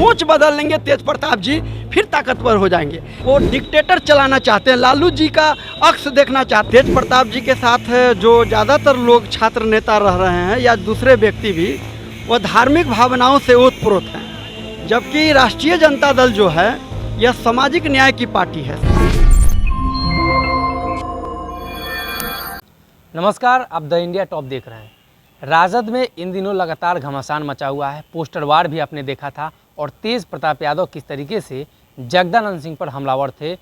सोच बदल लेंगे तेज प्रताप जी, फिर ताकतवर हो जाएंगे। वो डिक्टेटर चलाना चाहते हैं, लालू जी का अक्स देखना चाहते हैं। तेज प्रताप जी के साथ जो ज़्यादातर लोग छात्र नेता रह रहे हैं या दूसरे व्यक्ति भी, वो धार्मिक भावनाओं से ओतप्रोत हैं, जबकि राष्ट्रीय जनता दल जो है यह सामाजिक न्याय की पार्टी है। नमस्कार, आप द इंडिया टॉप देख रहे हैं। राजद में इन दिनों लगातार घमासान मचा हुआ है। पोस्टर वार भी आपने देखा था और तेज प्रताप यादव किस तरीके से जगदानंद सिंह पर हमलावर थे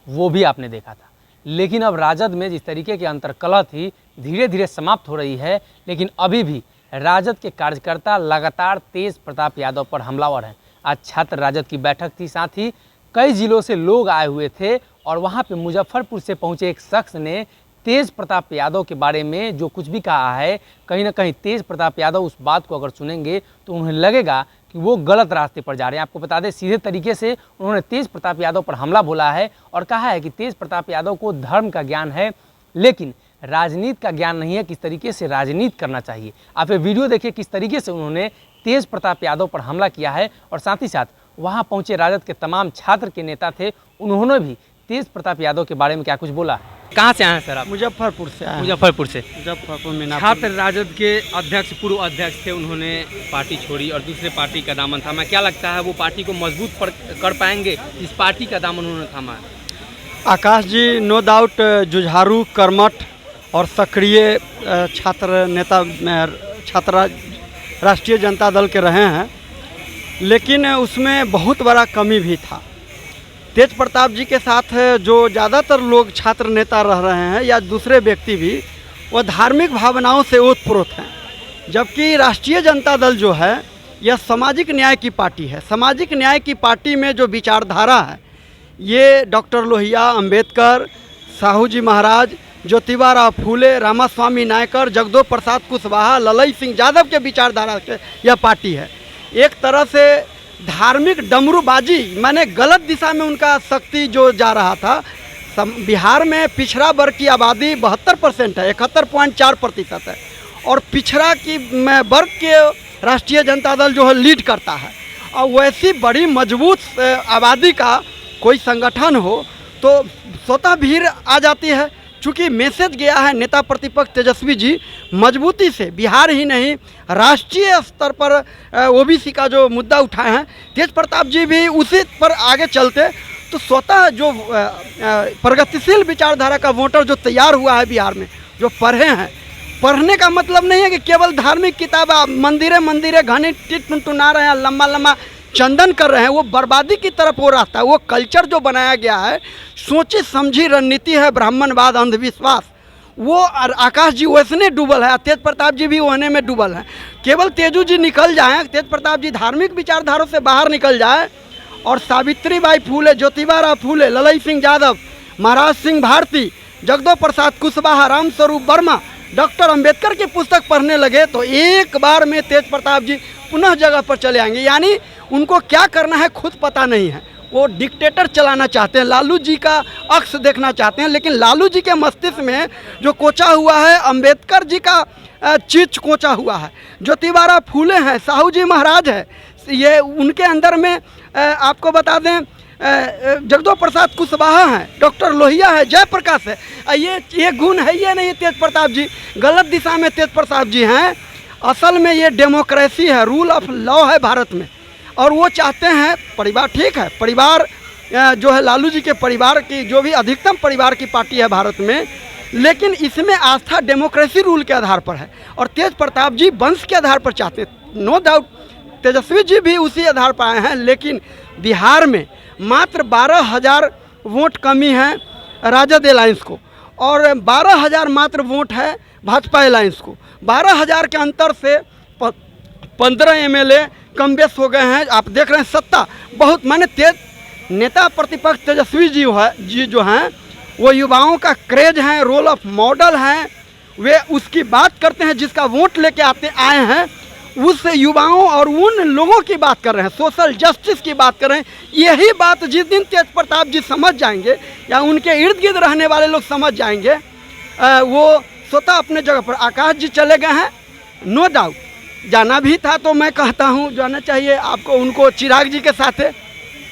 वो भी आपने देखा था। लेकिन अब राजद में जिस तरीके की अंतर्कलह थी धीरे धीरे समाप्त हो रही है, लेकिन अभी भी राजद के कार्यकर्ता लगातार तेज प्रताप यादव पर हमलावर हैं। आज छात्र राजद की बैठक थी, साथ ही कई जिलों से लोग आए हुए थे और वहाँ पे मुजफ्फरपुर से पहुँचे एक शख्स ने तेज प्रताप यादव के बारे में जो कुछ भी कहा है, कहीं ना कहीं तेज प्रताप यादव उस बात को अगर सुनेंगे तो उन्हें लगेगा कि वो गलत रास्ते पर जा रहे हैं। आपको बता दें, सीधे तरीके से उन्होंने तेज प्रताप यादव पर हमला बोला है और कहा है कि तेज प्रताप यादव को धर्म का ज्ञान है लेकिन राजनीति का ज्ञान नहीं है, किस तरीके से राजनीति करना चाहिए। आप ये वीडियो देखिए किस तरीके से उन्होंने तेज प्रताप यादव पर हमला किया है और साथ ही साथ वहाँ पहुँचे राजद के तमाम छात्र के नेता थे, उन्होंने भी तेज प्रताप यादव के बारे में क्या कुछ बोला। कहाँ से आए हैं सर आप? मुजफ्फरपुर से आए। मुजफ्फरपुर से। मुजफ्फरपुर में छात्र राजद के अध्यक्ष, पूर्व अध्यक्ष थे, उन्होंने पार्टी छोड़ी और दूसरे पार्टी का दामन थामा। क्या लगता है वो पार्टी को मजबूत कर पाएंगे? इस पार्टी का दामन उन्होंने थामा। आकाश जी नो डाउट जुझारू, कर्मठ और सक्रिय छात्र नेता, छात्र राष्ट्रीय जनता दल के रहे हैं, लेकिन उसमें बहुत बड़ा कमी भी था। तेज प्रताप जी के साथ जो ज़्यादातर लोग छात्र नेता रह रहे हैं या दूसरे व्यक्ति भी, वो धार्मिक भावनाओं से ओतप्रोत हैं, जबकि राष्ट्रीय जनता दल जो है यह सामाजिक न्याय की पार्टी है। सामाजिक न्याय की पार्टी में जो विचारधारा है ये डॉक्टर लोहिया, अंबेडकर, साहू जी महाराज, ज्योतिबा राव फूले, रामास्वामी नायकर, जगदो प्रसाद कुशवाहा, ललई सिंह यादव के विचारधारा से यह पार्टी है। एक तरह से धार्मिक डमरूबाजी, माने गलत दिशा में उनका शक्ति जो जा रहा था। बिहार में पिछड़ा वर्ग की आबादी 72% है, 71.4% है, और पिछड़ा की वर्ग के राष्ट्रीय जनता दल जो है लीड करता है। और वैसी बड़ी मजबूत आबादी का कोई संगठन हो तो स्वतः भीड़ आ जाती है। चूँकि मैसेज गया है नेता प्रतिपक्ष तेजस्वी जी मजबूती से, बिहार ही नहीं राष्ट्रीय स्तर पर ओबीसी का जो मुद्दा उठाए हैं, तेज प्रताप जी भी उसी पर आगे चलते तो स्वतः जो प्रगतिशील विचारधारा का वोटर जो तैयार हुआ है बिहार में, जो पढ़े हैं। पढ़ने का मतलब नहीं है कि केवल धार्मिक किताब मंदिरे मंदिरे घने टुनटुना रहे हैं, लम्बा लम्बा चंदन कर रहे हैं, वो बर्बादी की तरफ हो रहा था। वो कल्चर जो बनाया गया है, सोची समझी रणनीति है, ब्राह्मणवाद, अंधविश्वास, वो आकाश जी वैसने डूबल है, तेज प्रताप जी भी वहने में डूबल हैं। केवल तेजू जी निकल जाएं, तेज प्रताप जी धार्मिक विचारधारों से बाहर निकल जाए और सावित्रीबाई फूले, ज्योतिबा राव फूले, ललई सिंह यादव, महाराज सिंह भारती, जगदो प्रसाद कुशवाहा, राम स्वरूप वर्मा, डॉक्टर अंबेडकर की पुस्तक पढ़ने लगे तो एक बार में तेज प्रताप जी पुनः जगह पर चले आएंगे। यानी उनको क्या करना है खुद पता नहीं है, वो डिक्टेटर चलाना चाहते हैं, लालू जी का अक्स देखना चाहते हैं। लेकिन लालू जी के मस्तिष्क में जो कोचा हुआ है, अंबेडकर जी का चीज कोचा हुआ है, ज्योतिबा राव फूले हैं, साहू जी महाराज है, ये उनके अंदर में आपको बता दें जगदो प्रसाद कुशवाहा हैं, डॉक्टर लोहिया है, जयप्रकाश है। ये गुण है, ये नहीं तेज प्रताप जी गलत दिशा में तेज प्रताप जी हैं। असल में ये डेमोक्रेसी है, रूल ऑफ लॉ है भारत में, और वो चाहते हैं परिवार, ठीक है, परिवार जो है लालू जी के परिवार की जो भी अधिकतम परिवार की पार्टी है भारत में, लेकिन इसमें आस्था डेमोक्रेसी रूल के आधार पर है और तेज प्रताप जी वंश के आधार पर चाहते हैं। नो डाउट तेजस्वी जी भी उसी आधार पर आए हैं, लेकिन बिहार में मात्र 12,000 वोट कमी है राजद अलायंस को और 12,000 मात्र वोट है भाजपा अलायंस को। 12,000 के अंतर से 15 MLA कम बेस हो गए हैं। आप देख रहे हैं सत्ता बहुत, माने तेज नेता प्रतिपक्ष तेजस्वी जी जो हैं वो युवाओं का क्रेज हैं, रोल ऑफ मॉडल हैं, वे उसकी बात करते हैं जिसका वोट लेके आए हैं, उस युवाओं और उन लोगों की बात कर रहे हैं, सोशल जस्टिस की बात कर रहे हैं। यही बात जिस दिन तेज प्रताप जी समझ जाएंगे या उनके इर्द गिर्द रहने वाले लोग समझ जाएंगे, वो स्वतः अपने जगह पर। आकाश जी चले गए हैं, नो डाउट, जाना भी था तो मैं कहता हूँ जाना चाहिए आपको, उनको चिराग जी के साथ है।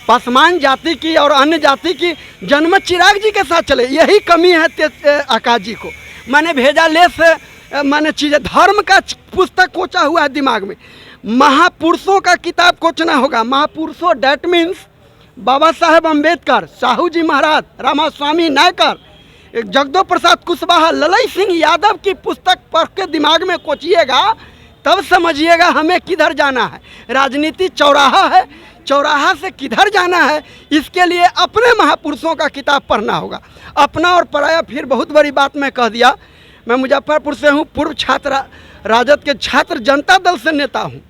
पासवान जाति की और अन्य जाति की जन्म चिराग जी के साथ चले, यही कमी है आकाश जी को। मैंने भेजा ले से मैंने चीज़ें, धर्म का पुस्तक कोचा हुआ है दिमाग में, महापुरुषों का किताब कोचना होगा। महापुरुषों डैट मीन्स बाबा साहेब अम्बेडकर, साहू जी महाराज, रामास्वामी नायकर, जगदो प्रसाद कुशवाहा, ललई सिंह यादव की पुस्तक पढ़ के दिमाग में कोचिएगा, तब समझिएगा हमें किधर जाना है। राजनीति चौराहा है, चौराहा से किधर जाना है, इसके लिए अपने महापुरुषों का किताब पढ़ना होगा। अपना और पराया, फिर बहुत बड़ी बात मैं कह दिया। मैं मुजफ्फरपुर से हूँ, पूर्व छात्र राजद के छात्र जनता दल से नेता हूँ,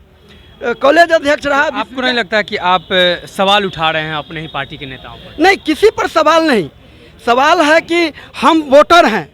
कॉलेज अध्यक्ष रहा। आपको नहीं लगता कि आप सवाल उठा रहे हैं अपने ही पार्टी के नेताओं पर? नहीं, किसी पर सवाल नहीं। सवाल है कि हम वोटर हैं।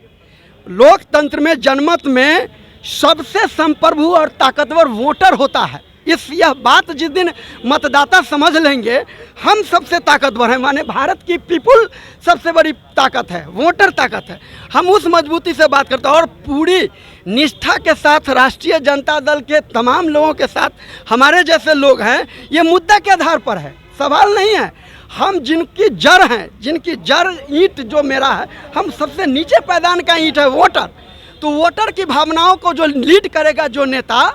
लोकतंत्र में, जनमत में सबसे संप्रभु और ताकतवर वोटर होता है। यह बात जिस दिन मतदाता समझ लेंगे हम सबसे ताकतवर हैं, माने भारत की पीपुल सबसे बड़ी ताकत है, वोटर ताकत है, हम उस मजबूती से बात करते हैं। और पूरी निष्ठा के साथ राष्ट्रीय जनता दल के तमाम लोगों के साथ हमारे जैसे लोग हैं, ये मुद्दा के आधार पर है, सवाल नहीं है। हम जिनकी जड़ हैं, जिनकी जड़ ईंट जो मेरा है, हम सबसे नीचे पैदान का ईंट है वोटर। तो वोटर की भावनाओं को जो लीड करेगा जो नेता,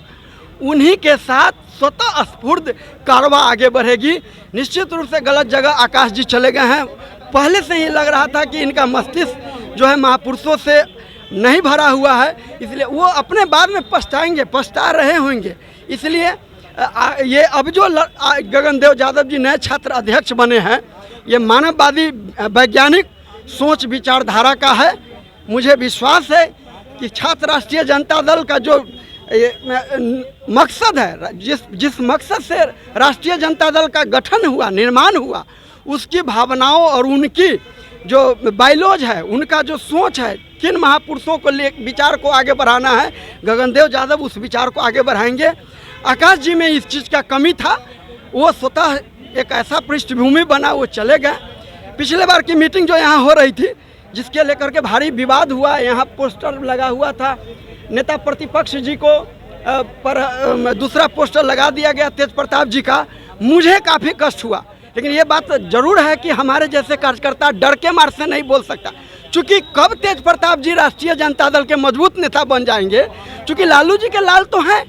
उन्हीं के साथ स्वतः स्फूर्त कारवा आगे बढ़ेगी। निश्चित रूप से गलत जगह आकाश जी चले गए हैं। पहले से ही लग रहा था कि इनका मस्तिष्क जो है महापुरुषों से नहीं भरा हुआ है, इसलिए वो अपने बाद में पछताएंगे, पछता रहे होंगे। इसलिए ये अब जो गगनदेव यादव जी नए छात्र अध्यक्ष बने हैं, ये मानववादी वैज्ञानिक सोच विचारधारा का है। मुझे विश्वास है कि छात्र राष्ट्रीय जनता दल का जो मकसद है, जिस मकसद से राष्ट्रीय जनता दल का गठन हुआ, निर्माण हुआ, उसकी भावनाओं और उनकी जो बाइलॉज है, उनका जो सोच है, किन महापुरुषों को ले विचार को आगे बढ़ाना है, गगनदेव यादव उस विचार को आगे बढ़ाएंगे। आकाश जी में इस चीज़ का कमी था, वो स्वतः एक ऐसा पृष्ठभूमि बना, वो चले गए। पिछले बार की मीटिंग जो यहाँ हो रही थी, जिसके लेकर के भारी विवाद हुआ, यहाँ पोस्टर लगा हुआ था, नेता प्रतिपक्ष जी को पर दूसरा पोस्टर लगा दिया गया तेज प्रताप जी का। मुझे काफ़ी कष्ट हुआ, लेकिन ये बात जरूर है कि हमारे जैसे कार्यकर्ता डर के मार से नहीं बोल सकता, क्योंकि कब तेज प्रताप जी राष्ट्रीय जनता दल के मजबूत नेता बन जाएंगे, क्योंकि लालू जी के लाल तो हैं,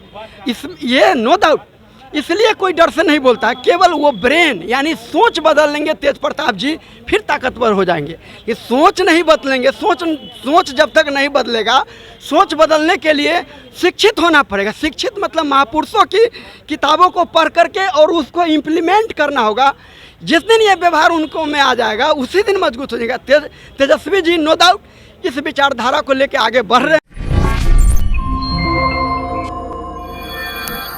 ये नो डाउट। इसलिए कोई डर से नहीं बोलता है, केवल वो ब्रेन यानी सोच बदल लेंगे तेज प्रताप जी, फिर ताकतवर हो जाएंगे। ये सोच नहीं बदलेंगे, सोच जब तक नहीं बदलेगा, सोच बदलने के लिए शिक्षित होना पड़ेगा। शिक्षित मतलब महापुरुषों की किताबों को पढ़ करके और उसको इम्प्लीमेंट करना होगा। जिस दिन ये व्यवहार उनको में आ जाएगा, उसी दिन मजबूत हो जाएगा। तेजस्वी जी नो डाउट इस विचारधारा को लेकर आगे बढ़ रहे हैं।